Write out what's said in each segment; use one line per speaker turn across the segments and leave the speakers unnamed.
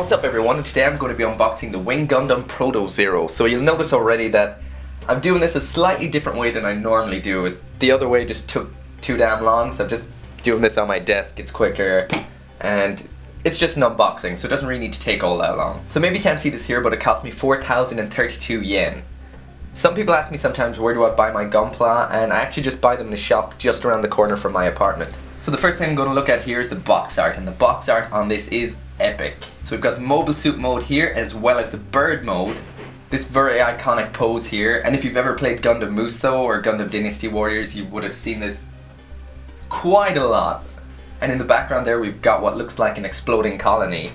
What's up everyone, and today I'm going to be unboxing the Wing Gundam Proto Zero. So you'll notice already that I'm doing this a slightly different way than I normally do it. The other way just took too damn long, so I'm just doing this on my desk, it's quicker, and it's just an unboxing, so it doesn't really need to take all that long. So maybe you can't see this here, but it cost me 4,032 yen. Some people ask me sometimes where do I buy my Gunpla, and I actually just buy them in the shop just around the corner from my apartment. So the first thing I'm going to look at here is the box art, and the box art on this is epic. So we've got the mobile suit mode here as well as the bird mode. This very iconic pose here, and if you've ever played Gundam Muso or Gundam Dynasty Warriors, you would have seen this quite a lot. And in the background there we've got what looks like an exploding colony.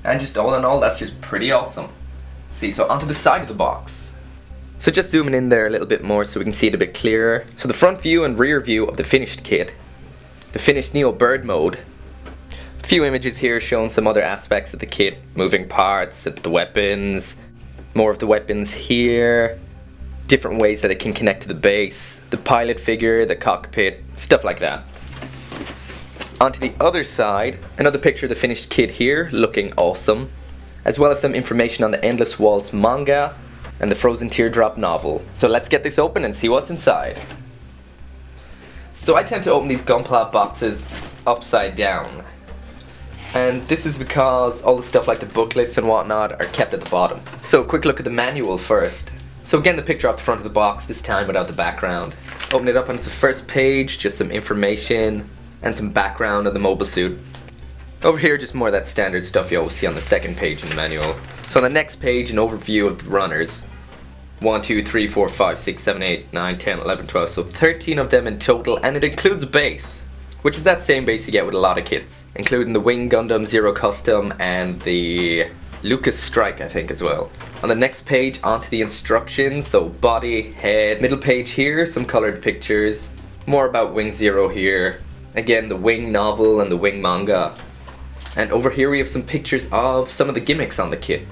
And just all in all, that's just pretty awesome. See, so onto the side of the box. So just zooming in there a little bit more so we can see it a bit clearer. So the front view and rear view of the finished kit. The finished Neo Bird mode. A few images here showing some other aspects of the kit. Moving parts, the weapons. More of the weapons here. Different ways that it can connect to the base. The pilot figure, the cockpit, stuff like that. Onto the other side, another picture of the finished kit here, looking awesome. As well as some information on the Endless Waltz manga and the Frozen Teardrop novel. So let's get this open and see what's inside. So I tend to open these Gunpla boxes upside down. And this is because all the stuff like the booklets and whatnot are kept at the bottom. So a quick look at the manual first. So again, the picture off the front of the box, this time without the background. Open it up onto the first page, just some information and some background of the mobile suit. Over here, just more of that standard stuff you always see on the second page in the manual. So on the next page, an overview of the runners. 1, 2, 3, 4, 5, 6, 7, 8, 9, 10, 11, 12, so 13 of them in total, and it includes base, which is that same base you get with a lot of kits, including the Wing Gundam Zero Custom and the Lucas Strike, I think, as well. On the next page, onto the instructions, so body, head, middle page here, some colored pictures, more about Wing Zero here, again the Wing novel and the Wing manga, and over here we have some pictures of some of the gimmicks on the kit.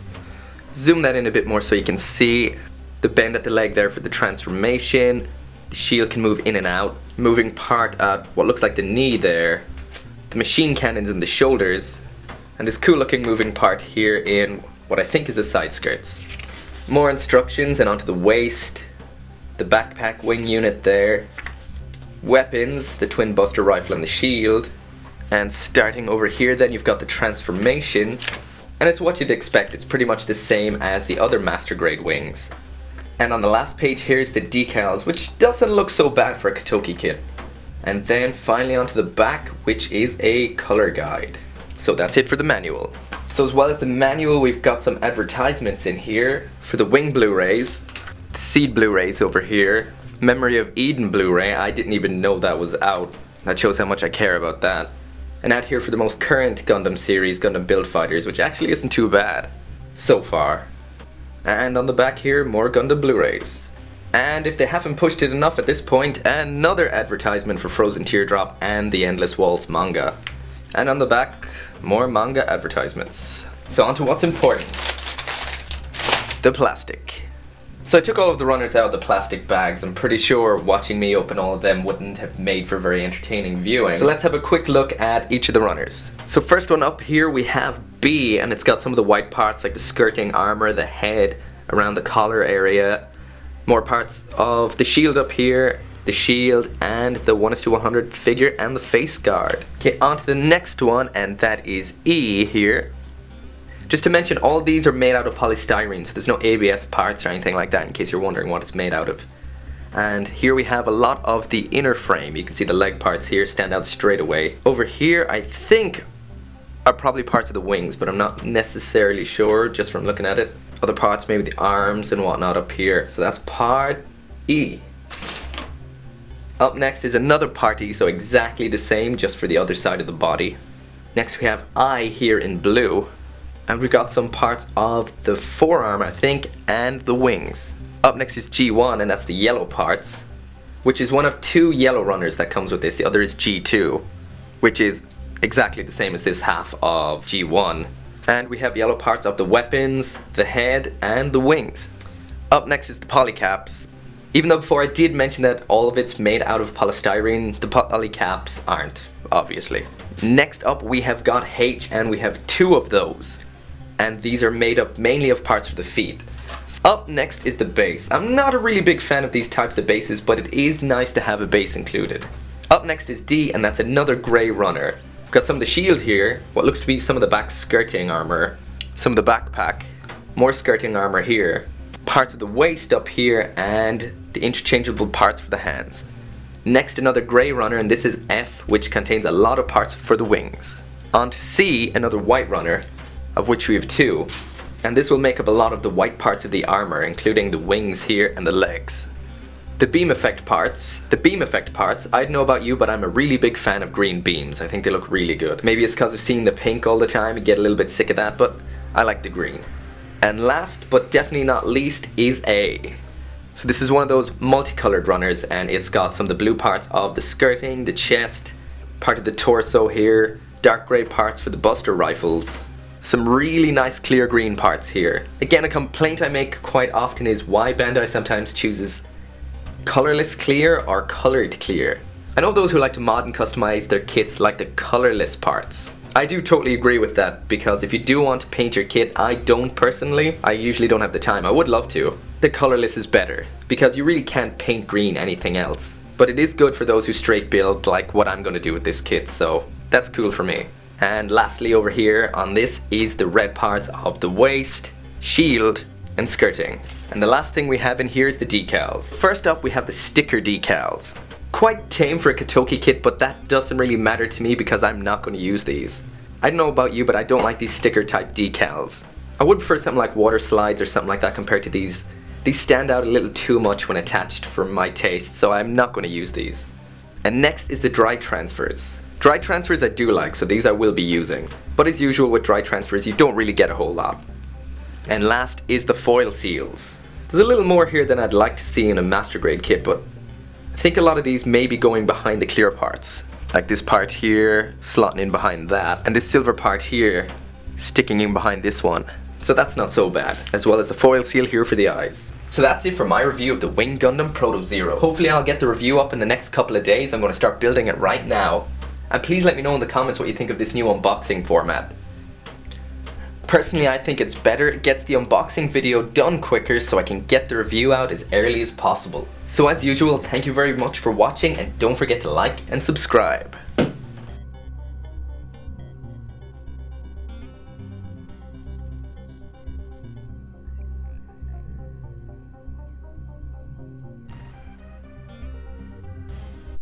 Zoom that in a bit more so you can see the bend at the leg there for the transformation. The shield can move in and out. Moving part at what looks like the knee there. The machine cannons in the shoulders. And this cool looking moving part here in what I think is the side skirts. More instructions and onto the waist. The backpack wing unit there. Weapons, the twin buster rifle and the shield. And starting over here then you've got the transformation. And it's what you'd expect. It's pretty much the same as the other master grade wings. And on the last page here is the decals, which doesn't look so bad for a Katoki kit. And then finally onto the back, which is a color guide. So that's it for the manual. So as well as the manual, we've got some advertisements in here for the Wing Blu-rays, the Seed Blu-rays over here, Memory of Eden Blu-ray, I didn't even know that was out. That shows how much I care about that. And out here for the most current Gundam series, Gundam Build Fighters, which actually isn't too bad so far. And on the back here, more Gundam Blu-rays. And if they haven't pushed it enough at this point, another advertisement for Frozen Teardrop and the Endless Waltz manga. And on the back, more manga advertisements. So on to what's important. The plastic. So I took all of the runners out of the plastic bags. I'm pretty sure watching me open all of them wouldn't have made for very entertaining viewing. So let's have a quick look at each of the runners. So first one up here we have B, and it's got some of the white parts like the skirting armor, the head, around the collar area. More parts of the shield up here, the shield, and the 1:100 figure and the face guard. Okay, on to the next one, and that is E here. Just to mention, all these are made out of polystyrene, so there's no ABS parts or anything like that in case you're wondering what it's made out of. And here we have a lot of the inner frame. You can see the leg parts here stand out straight away. Over here, I think, are probably parts of the wings, but I'm not necessarily sure just from looking at it. Other parts, maybe the arms and whatnot up here. So that's part E. Up next is another part E, so exactly the same, just for the other side of the body. Next we have I here in blue. And we've got some parts of the forearm, I think, and the wings. Up next is G1, and that's the yellow parts, which is one of two yellow runners that comes with this. The other is G2, which is exactly the same as this half of G1. And we have yellow parts of the weapons, the head, and the wings. Up next is the polycaps. Even though before I did mention that all of it's made out of polystyrene, the polycaps aren't, obviously. Next up we have got H, and we have two of those. and these are made up mainly of parts for the feet. Up next is the base. I'm not a really big fan of these types of bases, but it is nice to have a base included. Up next is D, and that's another grey runner. We've got some of the shield here, what looks to be some of the back skirting armor, some of the backpack, more skirting armor here, parts of the waist up here, and the interchangeable parts for the hands. Next, another grey runner, and this is F, which contains a lot of parts for the wings. On to C, another white runner, of which we have 2, and this will make up a lot of the white parts of the armor, including the wings here and the legs. The beam effect parts, I don't know about you, but I'm a really big fan of green beams. I think they look really good. Maybe it's because of seeing the pink all the time, you get a little bit sick of that, but I like the green. And last, but definitely not least, is A. So this is one of those multicolored runners, and it's got some of the blue parts of the skirting, the chest, part of the torso here, dark grey parts for the buster rifles, some really nice clear green parts here. Again, a complaint I make quite often is why Bandai sometimes chooses colorless clear or colored clear. I know those who like to mod and customize their kits like the colorless parts. I do totally agree with that, because if you do want to paint your kit, I don't personally. I usually don't have the time. I would love to. The colorless is better, because you really can't paint green anything else. But it is good for those who straight build like what I'm going to do with this kit, so that's cool for me. And lastly over here on this is the red parts of the waist, shield, and skirting. And the last thing we have in here is the decals. First up we have the sticker decals. Quite tame for a Katoki kit, but that doesn't really matter to me because I'm not going to use these. I don't know about you, but I don't like these sticker type decals. I would prefer something like water slides or something like that compared to these. These stand out a little too much when attached for my taste, so I'm not going to use these. And next is the dry transfers. Dry transfers I do like, so these I will be using. But as usual with dry transfers, you don't really get a whole lot. And last is the foil seals. There's a little more here than I'd like to see in a master grade kit, but I think a lot of these may be going behind the clear parts. Like this part here, slotting in behind that, and this silver part here, sticking in behind this one. So that's not so bad, as well as the foil seal here for the eyes. So that's it for my review of the Wing Gundam Proto Zero. Hopefully I'll get the review up in the next couple of days. I'm going to start building it right now. And please let me know in the comments what you think of this new unboxing format. Personally, I think it's better. It gets the unboxing video done quicker so I can get the review out as early as possible. So as usual, thank you very much for watching, and don't forget to like and subscribe.